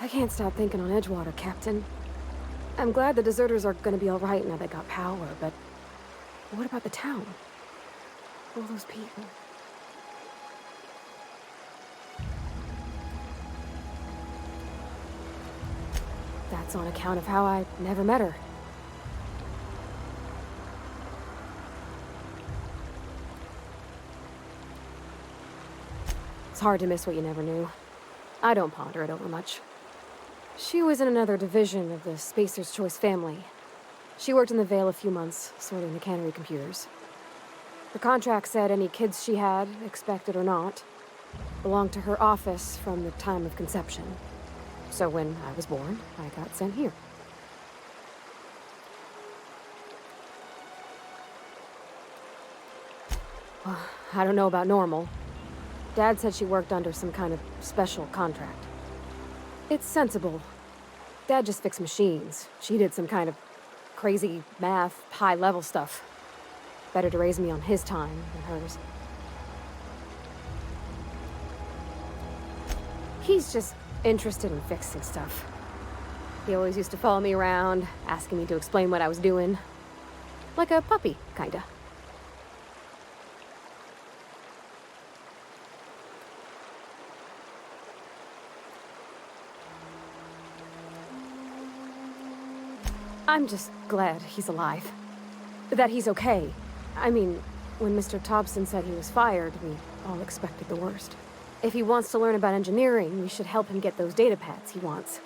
I can't stop thinking on Edgewater, Captain. I'm glad the deserters are gonna be alright now they got power, but what about the town? All those people. That's on account of how I never met her. It's hard to miss what you never knew. I don't ponder it over much. She was in another division of the Spacer's Choice family. She worked in the Vale a few months, sorting the cannery computers. Her contract said any kids she had, expected or not, belonged to her office from the time of conception. So when I was born, I got sent here. Well, I don't know about normal. Dad said she worked under some kind of special contract. It's sensible. Dad just fixed machines. She did some kind of crazy math, high-level stuff. Better to raise me on his time than hers. He's just interested in fixing stuff. He always used to follow me around, asking me to explain what I was doing. Like a puppy, kinda. I'm just glad he's alive. That he's okay. I mean, when Mr. Thompson said he was fired, we all expected the worst. If he wants to learn about engineering, we should help him get those data pads he wants.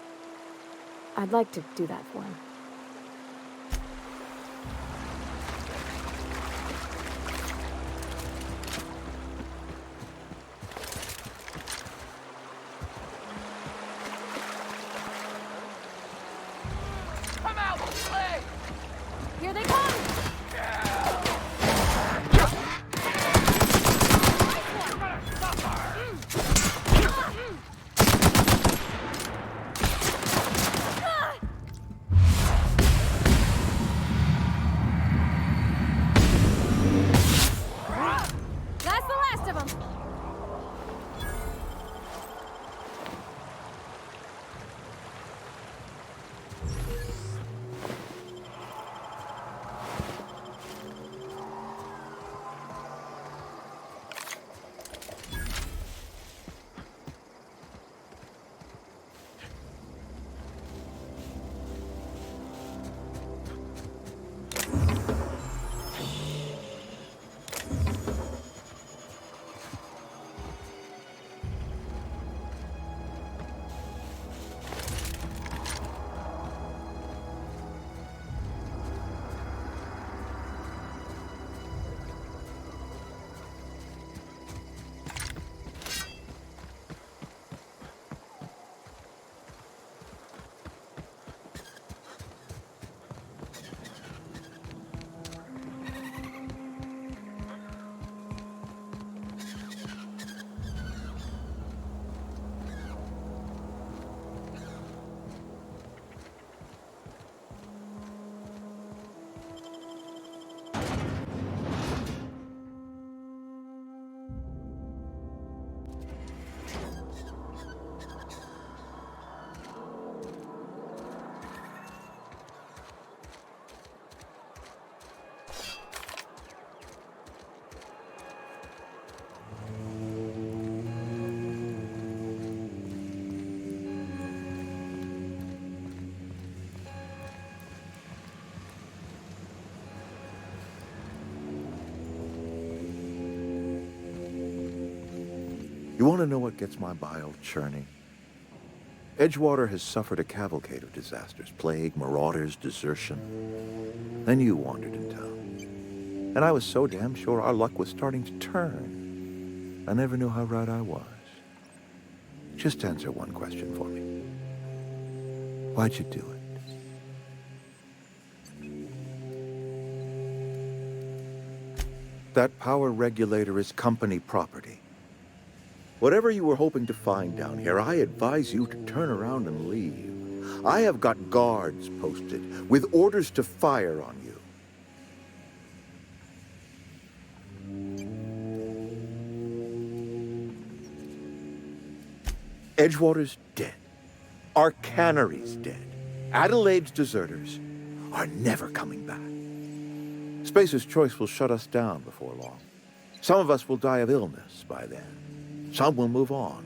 I'd like to do that for him. Come out, play! Here they come! That's the last of them! You want to know what gets my bile churning? Edgewater has suffered a cavalcade of disasters, plague, marauders, desertion. Then you wandered in town. And I was so damn sure our luck was starting to turn. I never knew how right I was. Just answer one question for me. Why'd you do it? That power regulator is company property. Whatever you were hoping to find down here, I advise you to turn around and leave. I have got guards posted with orders to fire on you. Edgewater's dead. Our cannery's dead. Adelaide's deserters are never coming back. Spacer's Choice will shut us down before long. Some of us will die of illness by then. Some will move on.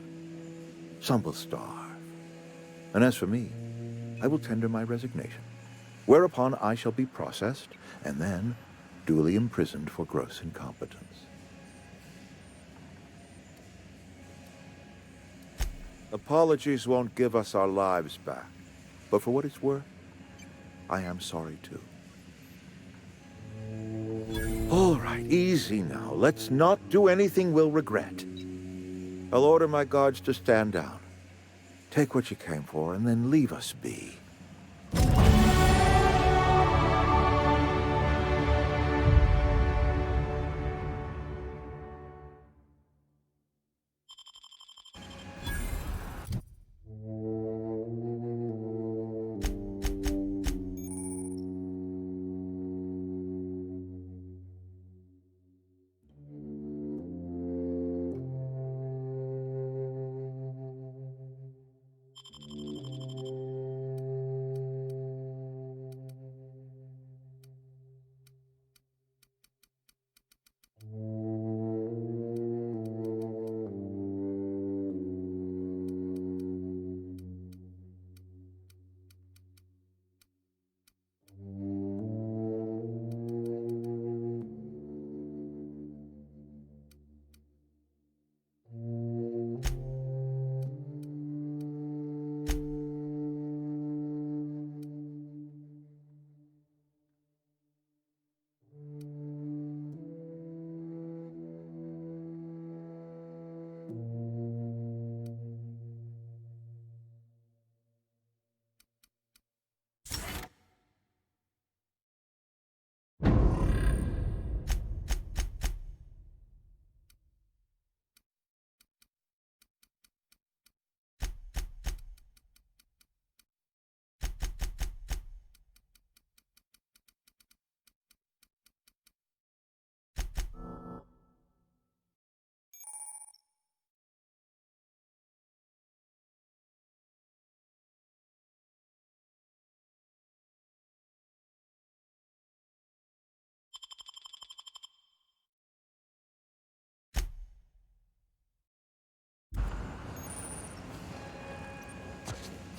Some will starve. And as for me, I will tender my resignation, whereupon I shall be processed and then duly imprisoned for gross incompetence. Apologies won't give us our lives back, but for what it's worth, I am sorry too. All right, easy now. Let's not do anything we'll regret. I'll order my guards to stand down. Take what you came for, and then leave us be.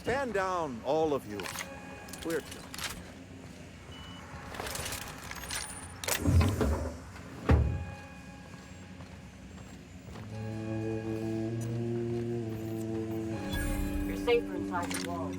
Stand down, all of you. We're... You're safer inside the walls.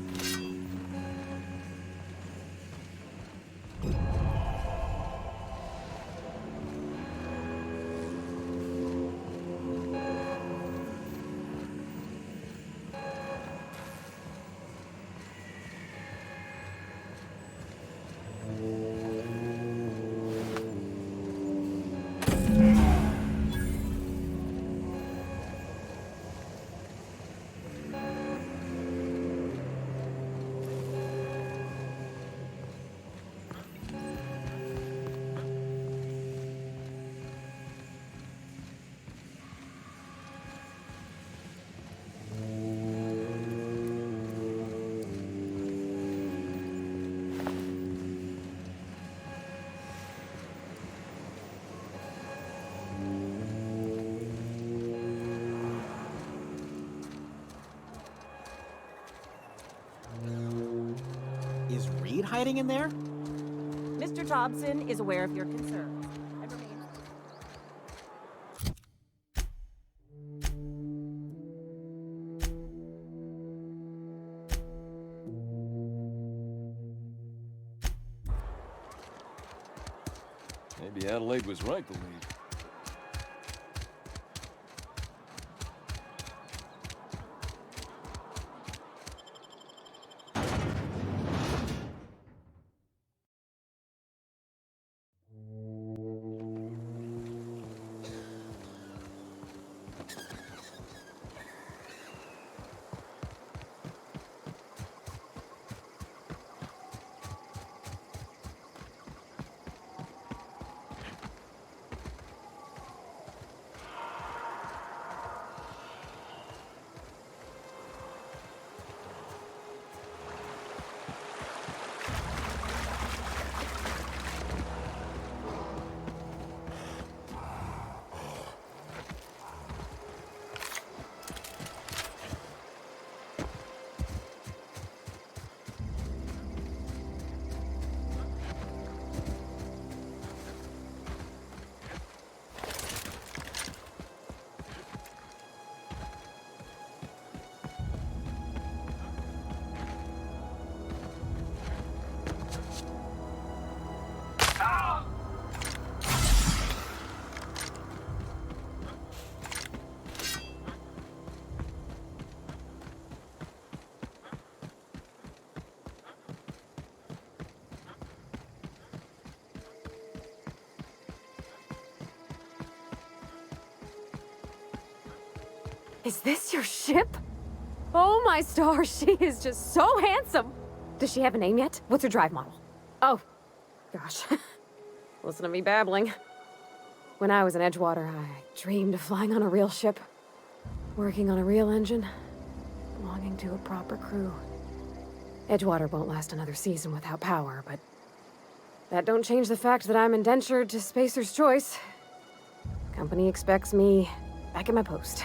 Is Reed hiding in there? Mr. Dobson is aware of your concerns and remains... Maybe Adelaide was right to leave. Is this your ship? Oh my stars, she is just so handsome! Does she have a name yet? What's her drive model? Oh, gosh. Listen to me babbling. When I was in Edgewater, I dreamed of flying on a real ship, working on a real engine, belonging to a proper crew. Edgewater won't last another season without power, but that don't change the fact that I'm indentured to Spacer's Choice. Company expects me back at my post.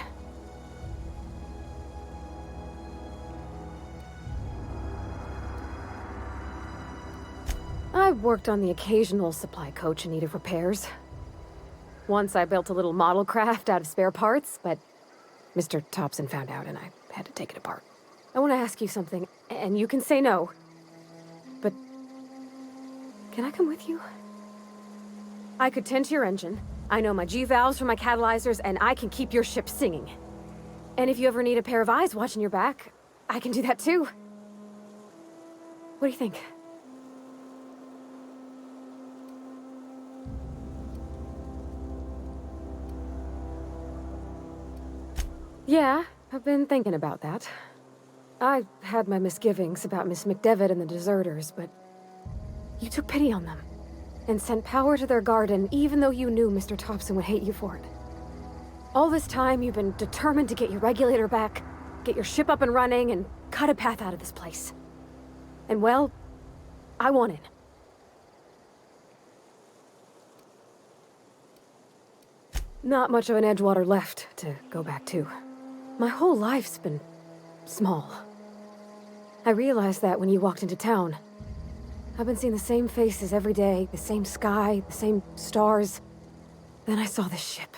I've worked on the occasional supply coach in need of repairs. Once I built a little model craft out of spare parts, but Mr. Thompson found out and I had to take it apart. I want to ask you something, and you can say no, but can I come with you? I could tend to your engine. I know my G-valves for my catalyzers, and I can keep your ship singing. And if you ever need a pair of eyes watching your back, I can do that too. What do you think? Yeah, I've been thinking about that. I had my misgivings about Miss McDevitt and the deserters, but you took pity on them and sent power to their garden even though you knew Mr. Thompson would hate you for it. All this time, you've been determined to get your regulator back, get your ship up and running, and cut a path out of this place. And well, I want in. Not much of an Edgewater left to go back to. My whole life's been small. I realized that when you walked into town. I've been seeing the same faces every day, the same sky, the same stars. Then I saw this ship.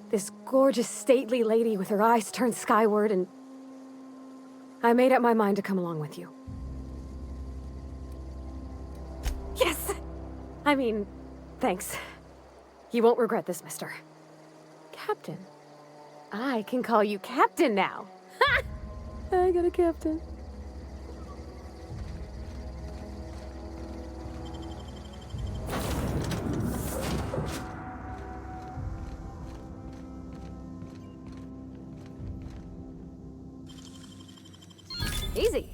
This gorgeous, stately lady with her eyes turned skyward, and I made up my mind to come along with you. Yes! I mean, thanks. You won't regret this, mister. Captain. I can call you Captain now. Ha! I got a captain. Easy.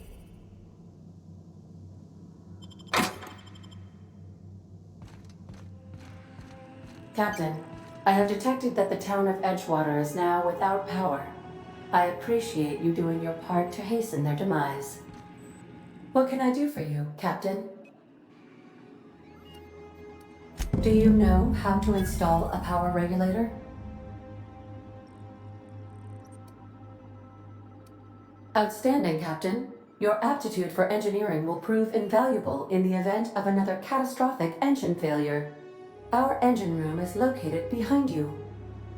Captain, I have detected that the town of Edgewater is now without power. I appreciate you doing your part to hasten their demise. What can I do for you, Captain? Do you know how to install a power regulator? Outstanding, Captain. Your aptitude for engineering will prove invaluable in the event of another catastrophic engine failure. Our engine room is located behind you.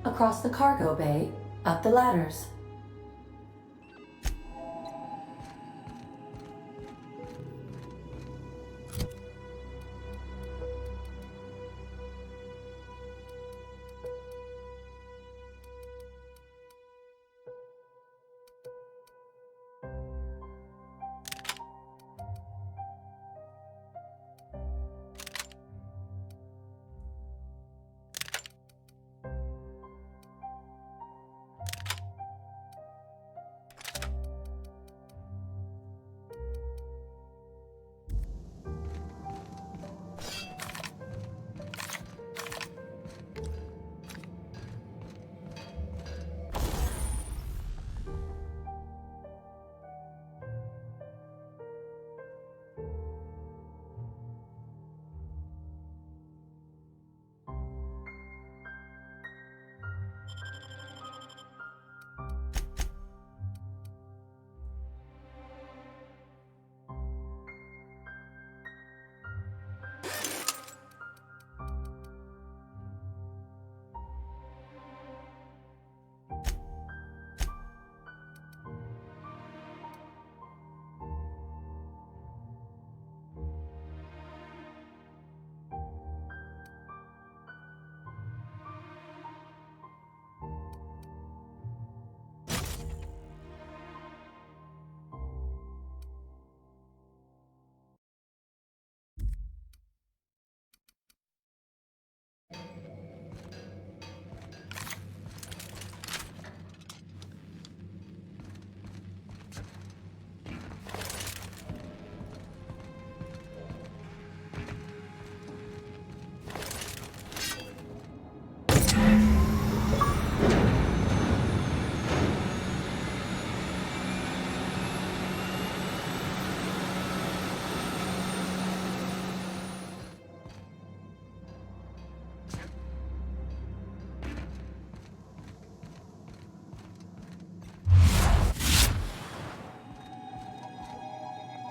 Across the cargo bay, up the ladders.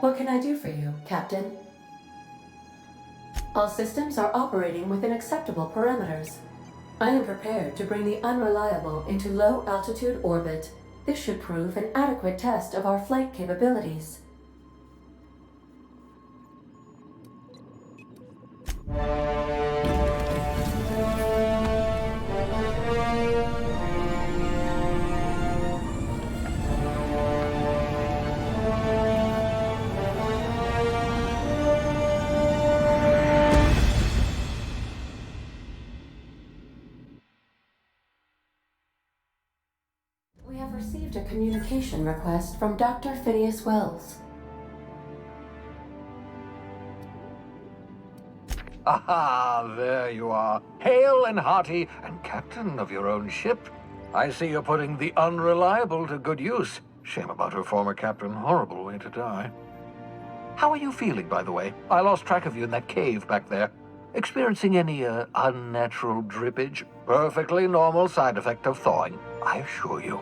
What can I do for you, Captain? All systems are operating within acceptable parameters. I am prepared to bring the unreliable into low-altitude orbit. This should prove an adequate test of our flight capabilities. We have received a communication request from Dr. Phineas Wells. Aha, there you are, hale and hearty, and captain of your own ship. I see you're putting the unreliable to good use. Shame about her former captain, horrible way to die. How are you feeling, by the way? I lost track of you in that cave back there. Experiencing any, unnatural drippage? Perfectly normal side effect of thawing, I assure you.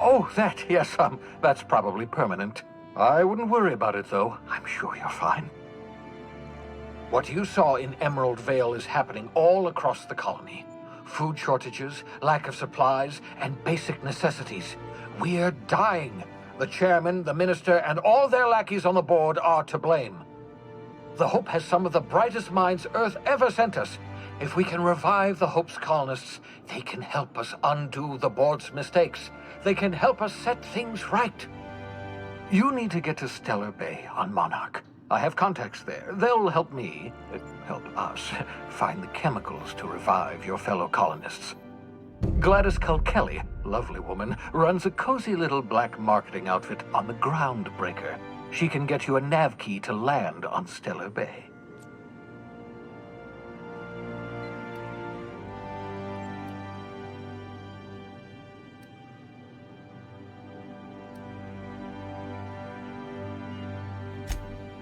Oh, that, yes, that's probably permanent. I wouldn't worry about it, though. I'm sure you're fine. What you saw in Emerald Vale is happening all across the colony. Food shortages, lack of supplies, and basic necessities. We're dying. The chairman, the minister, and all their lackeys on the board are to blame. The Hope has some of the brightest minds Earth ever sent us. If we can revive the Hope's colonists, they can help us undo the board's mistakes. They can help us set things right. You need to get to Stellar Bay on Monarch. I have contacts there. They'll help me, help us, find the chemicals to revive your fellow colonists. Gladys Kelly, lovely woman, runs a cozy little black marketing outfit on the Groundbreaker. She can get you a nav key to land on Stellar Bay.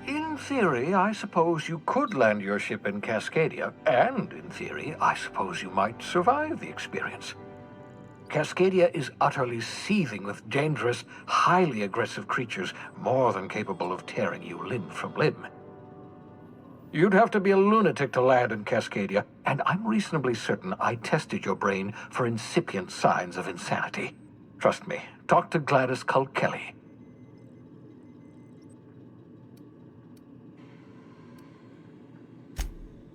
In theory, I suppose you could land your ship in Cascadia, and in theory, I suppose you might survive the experience. Cascadia is utterly seething with dangerous, highly aggressive creatures, more than capable of tearing you limb from limb. You'd have to be a lunatic to land in Cascadia, and I'm reasonably certain I tested your brain for incipient signs of insanity. Trust me, talk to Gladys Kelly.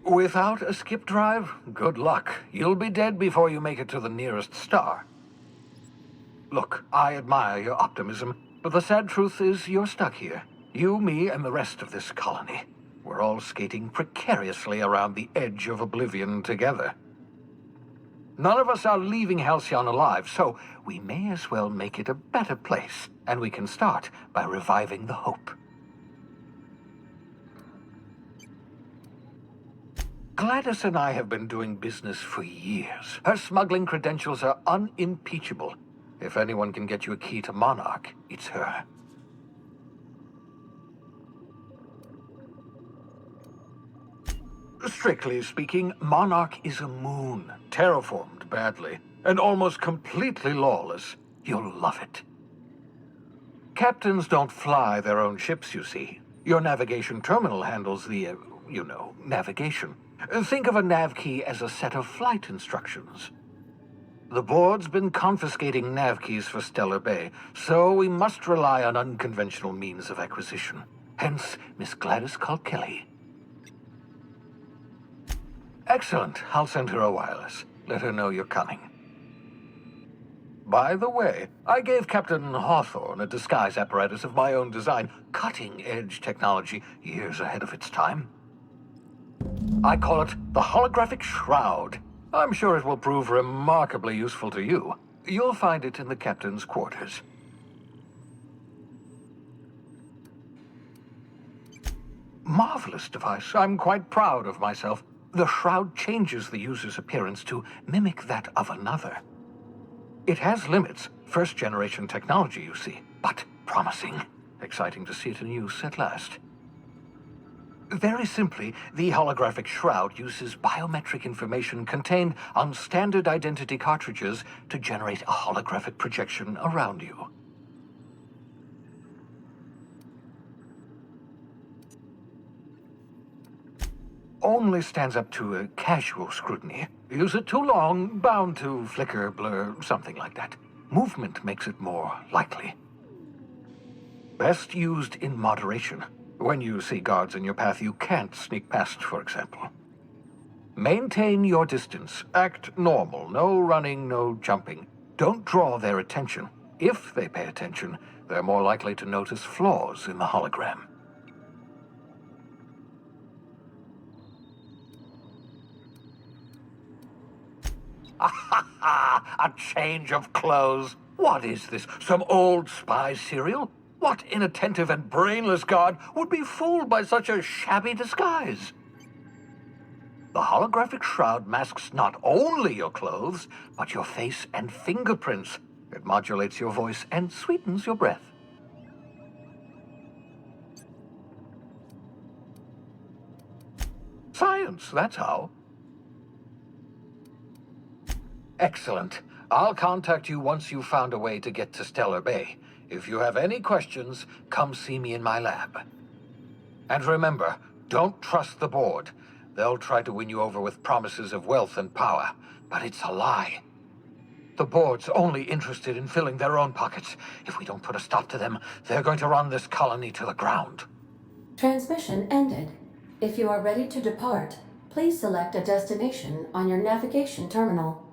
Without a skip drive, good luck. You'll be dead before you make it to the nearest star. Look, I admire your optimism, but the sad truth is you're stuck here. You, me, and the rest of this colony. We're all skating precariously around the edge of oblivion together. None of us are leaving Halcyon alive, so we may as well make it a better place, and we can start by reviving the Hope. Gladys and I have been doing business for years. Her smuggling credentials are unimpeachable. If anyone can get you a key to Monarch, it's her. Strictly speaking, Monarch is a moon, terraformed badly, and almost completely lawless. You'll love it. Captains don't fly their own ships, you see. Your navigation terminal handles the, navigation. Think of a nav key as a set of flight instructions. The board's been confiscating nav keys for Stellar Bay, so we must rely on unconventional means of acquisition. Hence, Miss Gladys Kelly. Excellent. I'll send her a wireless. Let her know you're coming. By the way, I gave Captain Hawthorne a disguise apparatus of my own design, cutting-edge technology, years ahead of its time. I call it the Holographic Shroud. I'm sure it will prove remarkably useful to you. You'll find it in the captain's quarters. Marvelous device. I'm quite proud of myself. The shroud changes the user's appearance to mimic that of another. It has limits, first-generation technology, you see, but promising. Exciting to see it in use at last. Very simply, the holographic shroud uses biometric information contained on standard identity cartridges to generate a holographic projection around you. Only stands up to a casual scrutiny. Use it too long, bound to flicker, blur, something like that. Movement makes it more likely. Best used in moderation. When you see guards in your path you can't sneak past, for example. Maintain your distance. Act normal. No running, no jumping. Don't draw their attention. If they pay attention, they're more likely to notice flaws in the hologram. A change of clothes. What is this? Some old spy serial? What inattentive and brainless guard would be fooled by such a shabby disguise? The holographic shroud masks not only your clothes, but your face and fingerprints. It modulates your voice and sweetens your breath. Science, that's how. Excellent. I'll contact you once you've found a way to get to Stellar Bay. If you have any questions, come see me in my lab. And remember, don't trust the board. They'll try to win you over with promises of wealth and power, but it's a lie. The board's only interested in filling their own pockets. If we don't put a stop to them, they're going to run this colony to the ground. Transmission ended. If you are ready to depart, please select a destination on your navigation terminal.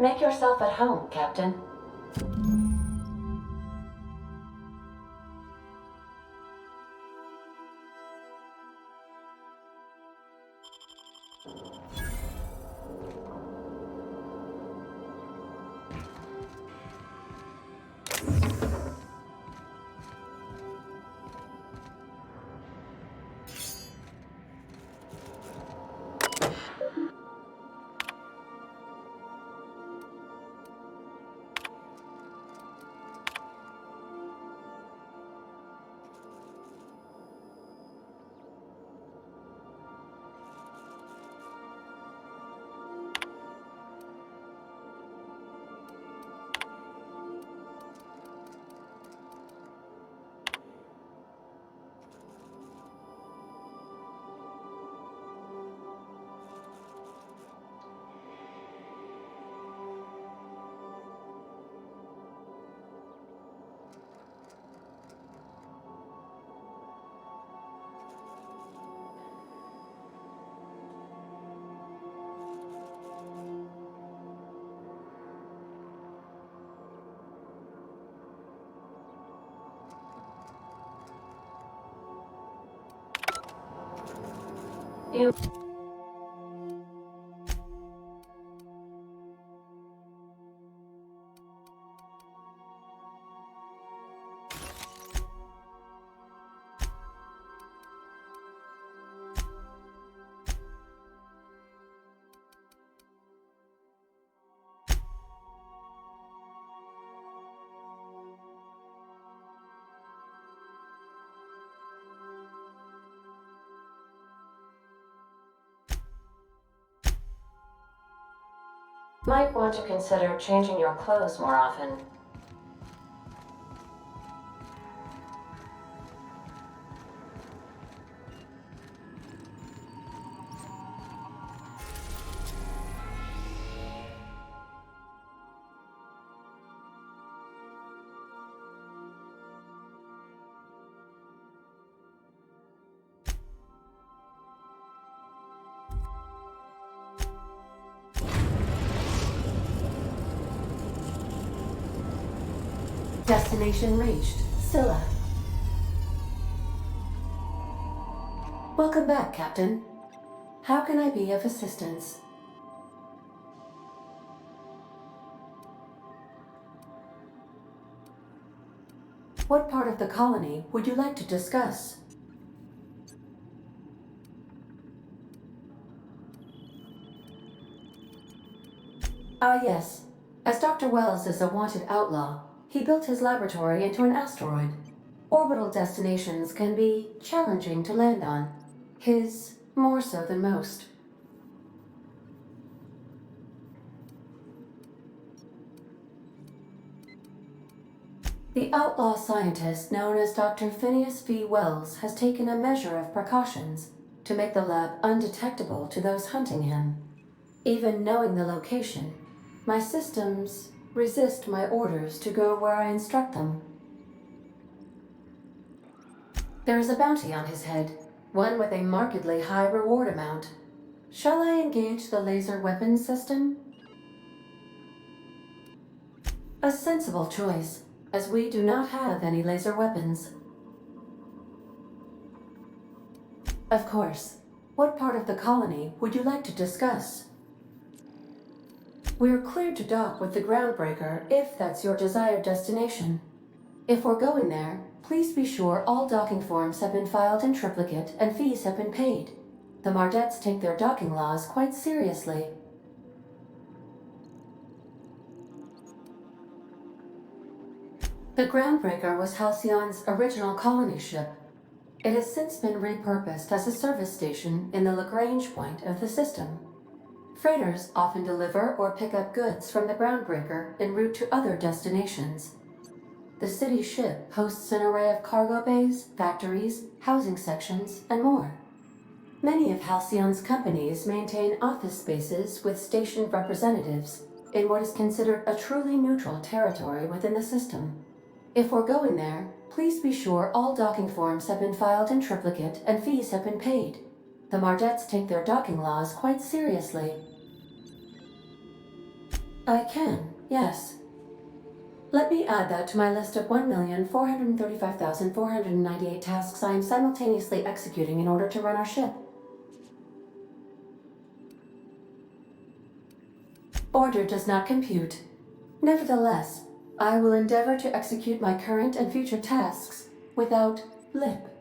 Make yourself at home, Captain. You... might want to consider changing your clothes more often. Destination reached, Scylla. Welcome back, Captain. How can I be of assistance? What part of the colony would you like to discuss? Ah, yes. As Dr. Wells is a wanted outlaw, he built his laboratory into an asteroid. Orbital destinations can be challenging to land on. His more so than most. The outlaw scientist known as Dr. Phineas V. Wells has taken a measure of precautions to make the lab undetectable to those hunting him. Even knowing the location, my systems resist my orders to go where I instruct them. There is a bounty on his head, one with a markedly high reward amount. Shall I engage the laser weapons system? A sensible choice, as we do not have any laser weapons. Of course. What part of the colony would you like to discuss? We're cleared to dock with the Groundbreaker if that's your desired destination. If we're going there, please be sure all docking forms have been filed in triplicate and fees have been paid. The Mardettes take their docking laws quite seriously. The Groundbreaker was Halcyon's original colony ship. It has since been repurposed as a service station in the Lagrange point of the system. Freighters often deliver or pick up goods from the Groundbreaker en route to other destinations. The city ship hosts an array of cargo bays, factories, housing sections, and more. Many of Halcyon's companies maintain office spaces with stationed representatives in what is considered a truly neutral territory within the system. If we're going there, please be sure all docking forms have been filed in triplicate and fees have been paid. The Mardettes take their docking laws quite seriously. I can, yes. Let me add that to my list of 1,435,498 tasks I am simultaneously executing in order to run our ship. Order does not compute. Nevertheless, I will endeavor to execute my current and future tasks without lip.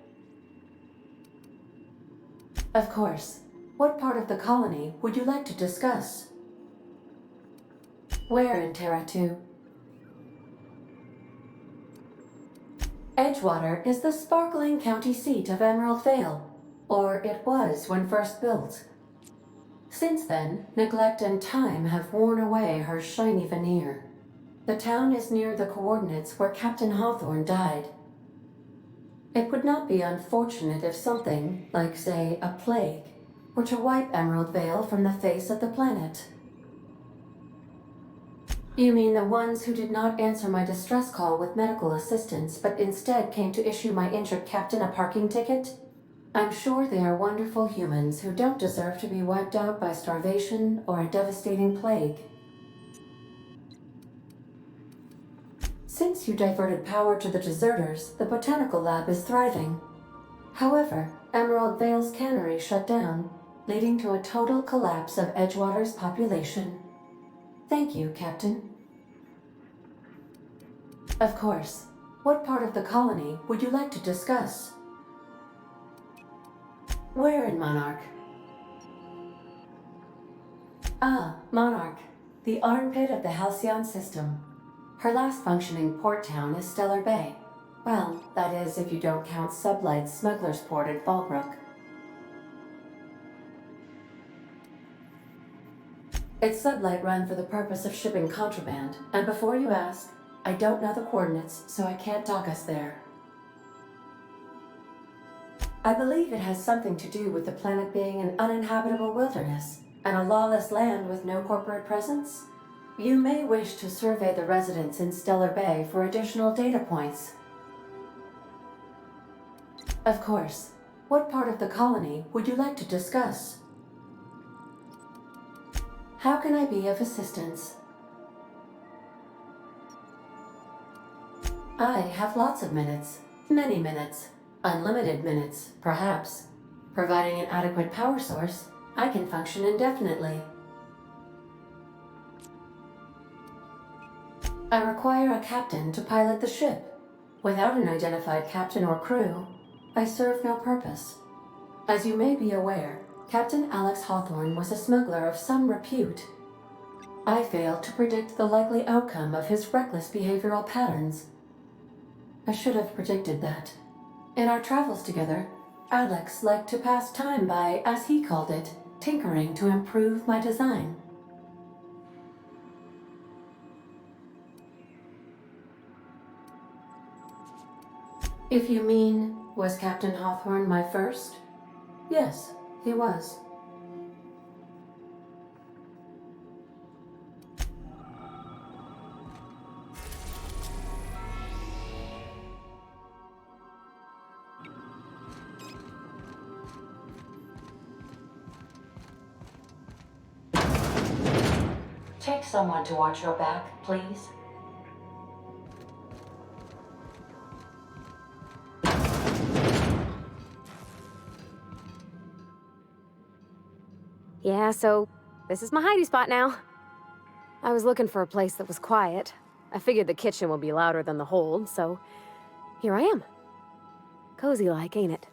Of course. What part of the colony would you like to discuss? Where in Terra 2? Edgewater is the sparkling county seat of Emerald Vale, or it was when first built. Since then, neglect and time have worn away her shiny veneer. The town is near the coordinates where Captain Hawthorne died. It would not be unfortunate if something, like say, a plague, were to wipe Emerald Vale from the face of the planet. You mean the ones who did not answer my distress call with medical assistance, but instead came to issue my injured captain a parking ticket? I'm sure they are wonderful humans who don't deserve to be wiped out by starvation or a devastating plague. Since you diverted power to the deserters, the botanical lab is thriving. However, Emerald Vale's cannery shut down, leading to a total collapse of Edgewater's population. Thank you, Captain. Of course. What part of the colony would you like to discuss? Where in Monarch? Ah, Monarch, the armpit of the Halcyon system. Her last functioning port town is Stellar Bay. Well, that is if you don't count Sublight's Smuggler's Port in Fallbrook. It's Sublight run for the purpose of shipping contraband, and before you ask, I don't know the coordinates, so I can't dock us there. I believe it has something to do with the planet being an uninhabitable wilderness, and a lawless land with no corporate presence. You may wish to survey the residents in Stellar Bay for additional data points. Of course. What part of the colony would you like to discuss? How can I be of assistance? I have lots of minutes. Many minutes. Unlimited minutes, perhaps. Providing an adequate power source, I can function indefinitely. I require a captain to pilot the ship. Without an identified captain or crew, I serve no purpose. As you may be aware, Captain Alex Hawthorne was a smuggler of some repute. I failed to predict the likely outcome of his reckless behavioral patterns. I should have predicted that. In our travels together, Alex liked to pass time by, as he called it, tinkering to improve my design. If you mean, was Captain Hawthorne my first? Yes, he was. Take someone to watch your back, please. Yeah, so this is my hidey spot now. I was looking for a place that was quiet. I figured the kitchen would be louder than the hold, so here I am. Cozy-like, ain't it?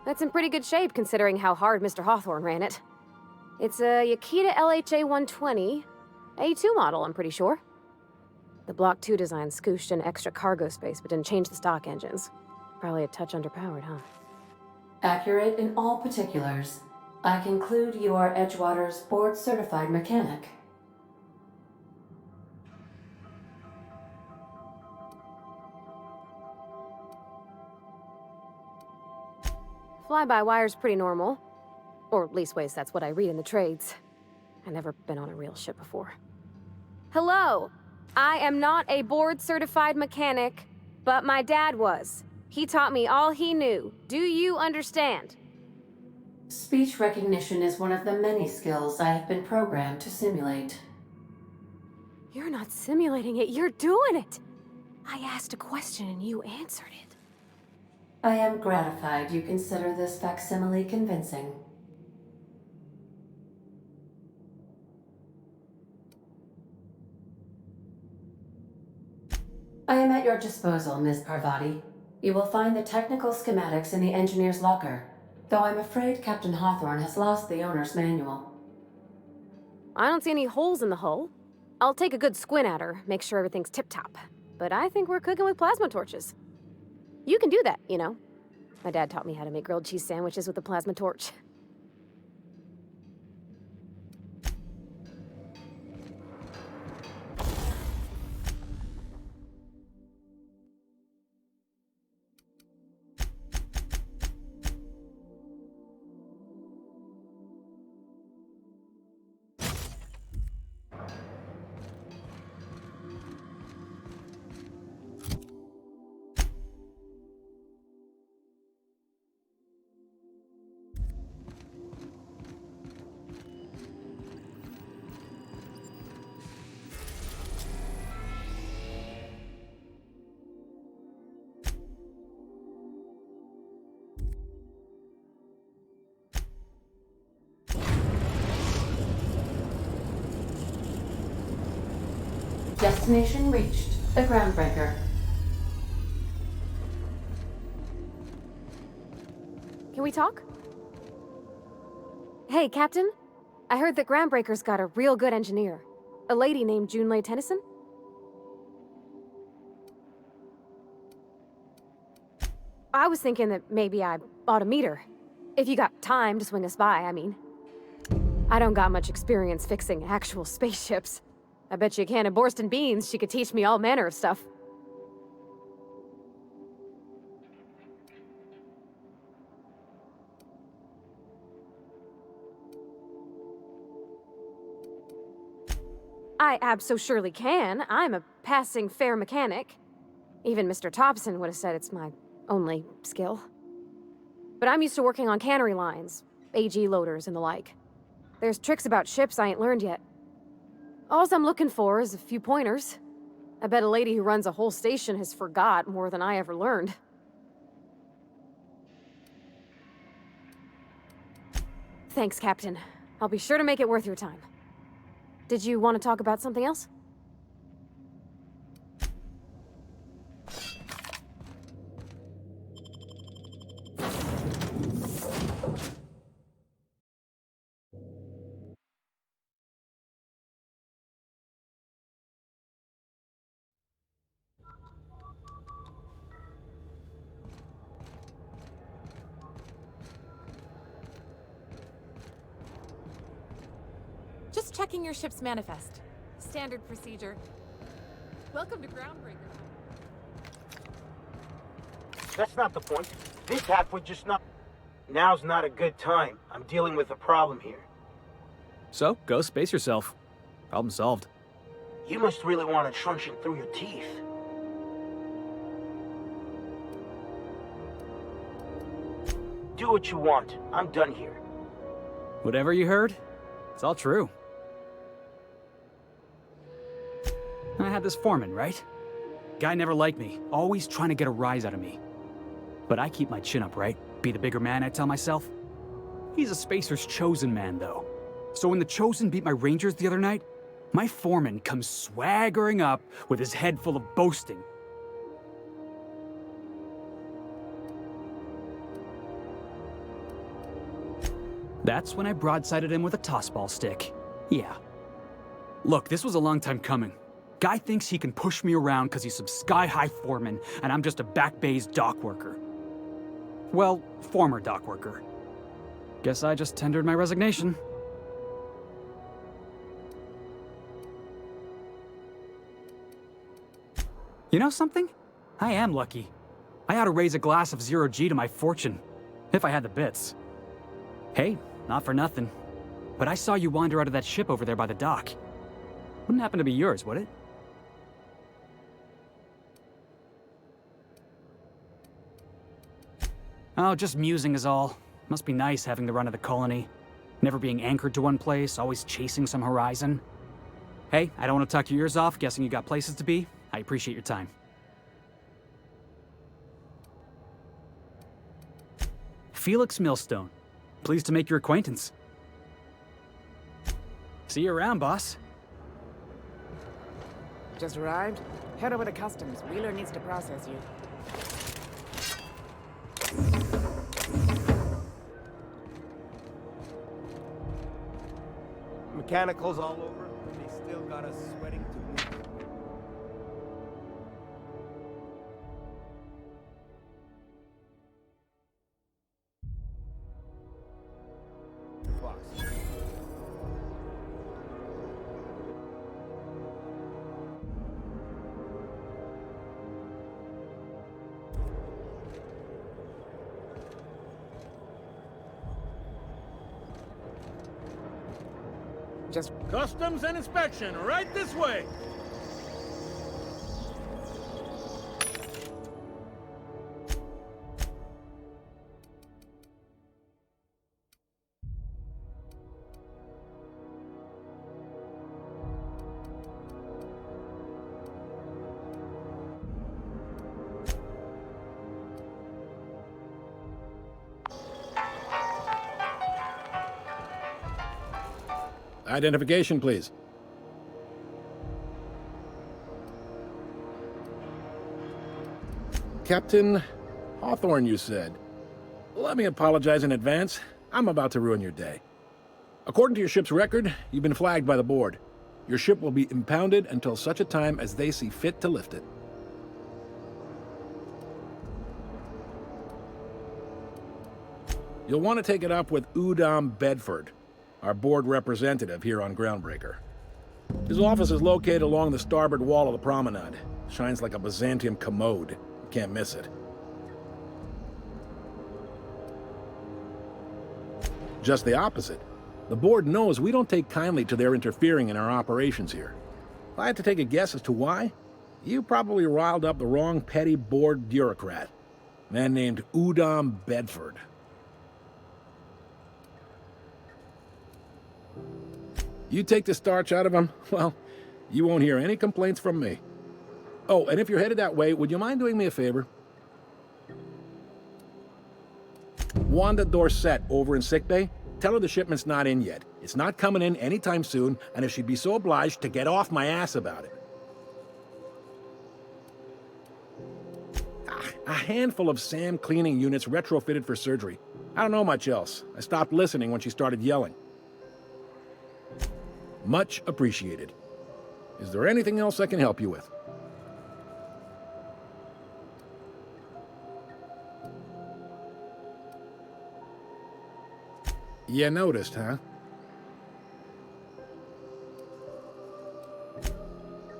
That's in pretty good shape considering how hard Mr. Hawthorne ran it. It's a Yakita LHA 120, A2 model, I'm pretty sure. The Block 2 design scooshed in extra cargo space but didn't change the stock engines. Probably a touch underpowered, huh? Accurate in all particulars. I conclude you are Edgewater's board-certified mechanic. Fly-by-wire's pretty normal. Or leastways, that's what I read in the trades. I've never been on a real ship before. Hello! I am not a board-certified mechanic, but my dad was. He taught me all he knew. Do you understand? Speech recognition is one of the many skills I have been programmed to simulate. You're not simulating it, you're doing it! I asked a question and you answered it. I am gratified you consider this facsimile convincing. I am at your disposal, Ms. Parvati. You will find the technical schematics in the engineer's locker, though I'm afraid Captain Hawthorne has lost the owner's manual. I don't see any holes in the hull. I'll take a good squint at her, make sure everything's tip-top. But I think we're cooking with plasma torches. You can do that, you know. My dad taught me how to make grilled cheese sandwiches with a plasma torch. Destination reached. The groundbreaker. Can we talk? Hey, Captain. I heard that Groundbreaker's got a real good engineer. A lady named Junlei Tennyson? I was thinking that maybe I ought to meet her. If you got time to swing us by, I mean. I don't got much experience fixing actual spaceships. I bet you a can of Borston beans she could teach me all manner of stuff. I abso-surely can. I'm a passing fair mechanic. Even Mr. Thompson would have said it's my only skill. But I'm used to working on cannery lines, AG loaders and the like. There's tricks about ships I ain't learned yet. All I'm looking for is a few pointers. I bet a lady who runs a whole station has forgot more than I ever learned. Thanks, Captain. I'll be sure to make it worth your time. Did you want to talk about something else? Just checking your ship's manifest. Standard procedure. Welcome to Groundbreaker. That's not the point. This half would just not... Now's not a good time. I'm dealing with a problem here. So, go space yourself. Problem solved. You must really want a truncheon through your teeth. Do what you want. I'm done here. Whatever you heard, it's all true. I had this foreman, right? Guy never liked me, always trying to get a rise out of me. But I keep my chin up, right? Be the bigger man, I tell myself. He's a Spacer's chosen man, though. So when the Chosen beat my Rangers the other night, my foreman comes swaggering up with his head full of boasting. That's when I broadsided him with a tossball stick. Yeah. Look, this was a long time coming. Guy thinks he can push me around because he's some sky-high foreman, and I'm just a back bay's dock worker. Well, former dock worker. Guess I just tendered my resignation. You know something? I am lucky. I ought to raise a glass of 0G to my fortune, if I had the bits. Hey, not for nothing, but I saw you wander out of that ship over there by the dock. Wouldn't happen to be yours, would it? Oh, just musing is all. Must be nice having the run of the colony. Never being anchored to one place, always chasing some horizon. Hey, I don't want to talk your ears off, guessing you got places to be. I appreciate your time. Felix Millstone. Pleased to make your acquaintance. See you around, boss. Just arrived? Head over to customs. Wheeler needs to process you. Mechanicals all over, and they still got us sweating to move. Boss. Just Customs and inspection, right this way! Identification, please. Captain Hawthorne, you said. Let me apologize in advance. I'm about to ruin your day. According to your ship's record, you've been flagged by the board. Your ship will be impounded until such a time as they see fit to lift it. You'll want to take it up with Udom Bedford, our board representative here on Groundbreaker. His office is located along the starboard wall of the promenade. Shines like a Byzantium commode. You can't miss it. Just the opposite. The board knows we don't take kindly to their interfering in our operations here. If I had to take a guess as to why, you probably riled up the wrong petty board bureaucrat. A man named Udom Bedford. You take the starch out of them, well, you won't hear any complaints from me. Oh, and if you're headed that way, would you mind doing me a favor? Wanda Dorset over in sickbay, tell her the shipment's not in yet. It's not coming in anytime soon, and if she'd be so obliged to get off my ass about it. A handful of SAM cleaning units retrofitted for surgery. I don't know much else. I stopped listening when she started yelling. Much appreciated. Is there anything else I can help you with? You noticed, huh?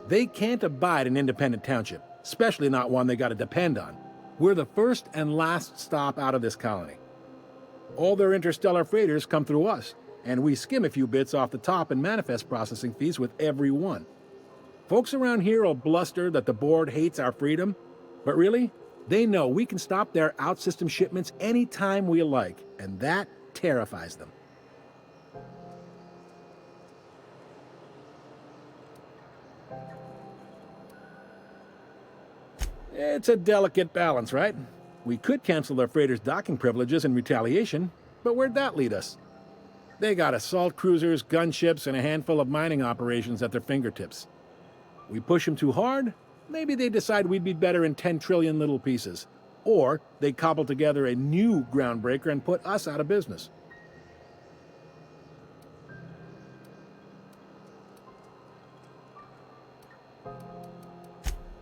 They can't abide an independent township, especially not one they gotta depend on. We're the first and last stop out of this colony. All their interstellar freighters come through us, and we skim a few bits off the top in manifest processing fees with every one. Folks around here will bluster that the board hates our freedom, but really, they know we can stop their out-system shipments anytime we like, and that terrifies them. It's a delicate balance, right? We could cancel their freighters' docking privileges in retaliation, but where'd that lead us? They got assault cruisers, gunships, and a handful of mining operations at their fingertips. We push them too hard, maybe they decide we'd be better in 10 trillion little pieces. Or they cobble together a new groundbreaker and put us out of business.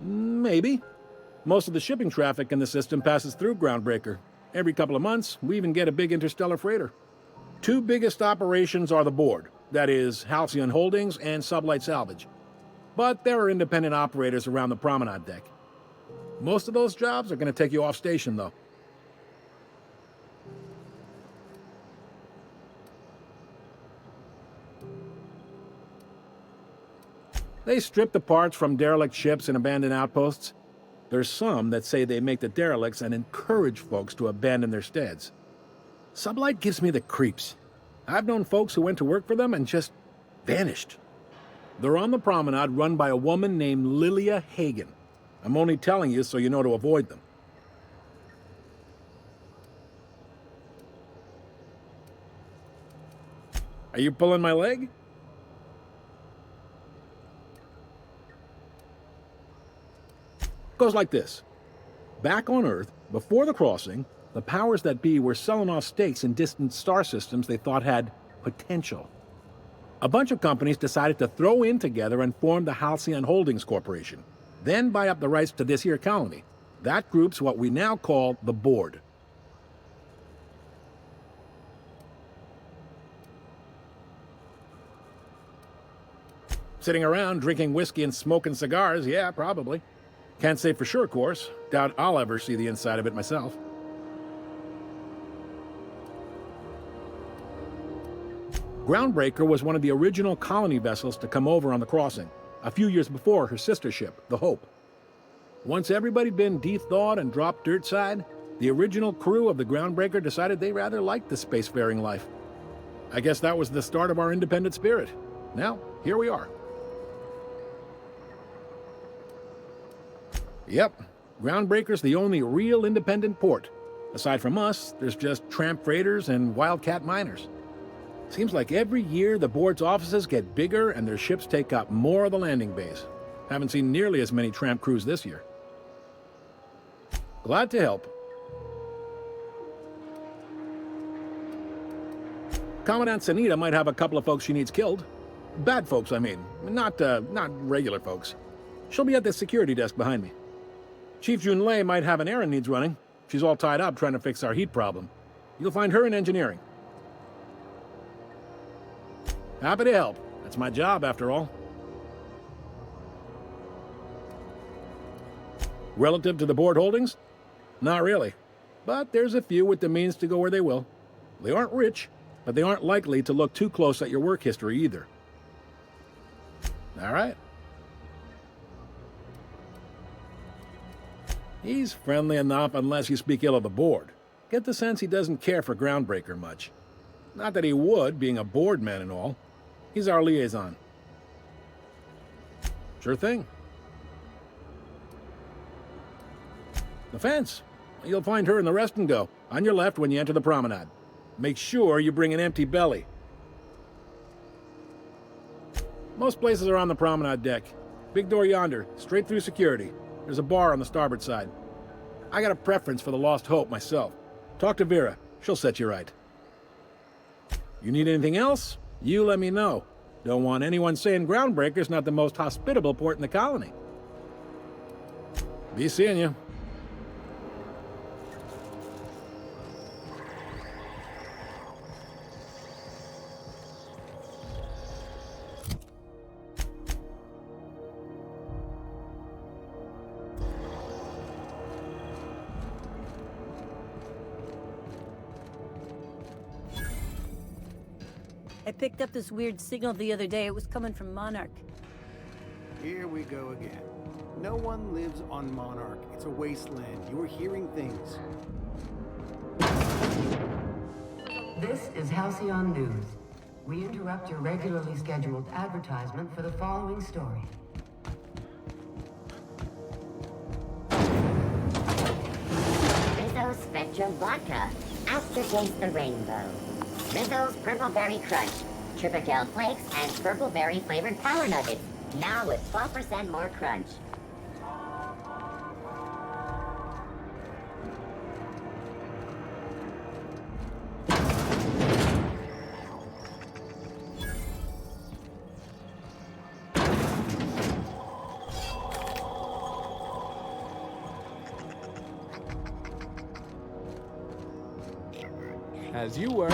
Maybe. Most of the shipping traffic in the system passes through Groundbreaker. Every couple of months, we even get a big interstellar freighter. Two biggest operations are the board, that is, Halcyon Holdings and Sublight Salvage. But there are independent operators around the promenade deck. Most of those jobs are going to take you off station, though. They strip the parts from derelict ships and abandoned outposts. There's some that say they make the derelicts and encourage folks to abandon their steads. Sublight gives me the creeps. I've known folks who went to work for them and just vanished. They're on the promenade run by a woman named Lilia Hagen. I'm only telling you so you know to avoid them. Are you pulling my leg? Goes like this. Back on Earth, before the crossing, the powers that be were selling off stakes in distant star systems they thought had potential. A bunch of companies decided to throw in together and form the Halcyon Holdings Corporation, then buy up the rights to this here colony. That group's what we now call the Board. Sitting around drinking whiskey and smoking cigars, yeah, probably. Can't say for sure, of course. Doubt I'll ever see the inside of it myself. Groundbreaker was one of the original colony vessels to come over on the crossing, a few years before her sister ship, the Hope. Once everybody'd been de-thawed and dropped dirtside, the original crew of the Groundbreaker decided they rather liked the spacefaring life. I guess that was the start of our independent spirit. Now, here we are. Yep, Groundbreaker's the only real independent port. Aside from us, there's just tramp freighters and wildcat miners. Seems like every year the board's offices get bigger and their ships take up more of the landing bays. Haven't seen nearly as many tramp crews this year. Glad to help. Commandant Sanita might have a couple of folks she needs killed. Bad folks, I mean. Not regular folks. She'll be at the security desk behind me. Chief Junlei might have an errand needs running. She's all tied up trying to fix our heat problem. You'll find her in engineering. Happy to help. That's my job, after all. Relative to the board holdings? Not really. But there's a few with the means to go where they will. They aren't rich, but they aren't likely to look too close at your work history either. All right. He's friendly enough unless you speak ill of the board. Get the sense he doesn't care for Groundbreaker much. Not that he would, being a board man and all. He's our liaison. Sure thing. The fence. You'll find her in the rest and go, on your left when you enter the promenade. Make sure you bring an empty belly. Most places are on the promenade deck. Big door yonder, straight through security. There's a bar on the starboard side. I got a preference for the Lost Hope myself. Talk to Vera. She'll set you right. You need anything else? You let me know. Don't want anyone saying Groundbreaker's not the most hospitable port in the colony. Be seeing you. I picked up this weird signal the other day. It was coming from Monarch. Here we go again. No one lives on Monarch. It's a wasteland. You're hearing things. This is Halcyon News. We interrupt your regularly scheduled advertisement for the following story. Rizzo's Spectrum Vodka. Aftertaste the rainbow. Rizzo's Purple Berry Crunch. Tripical Flakes and Purple Berry flavored Power Nuggets. Now with 12% more crunch. As you were.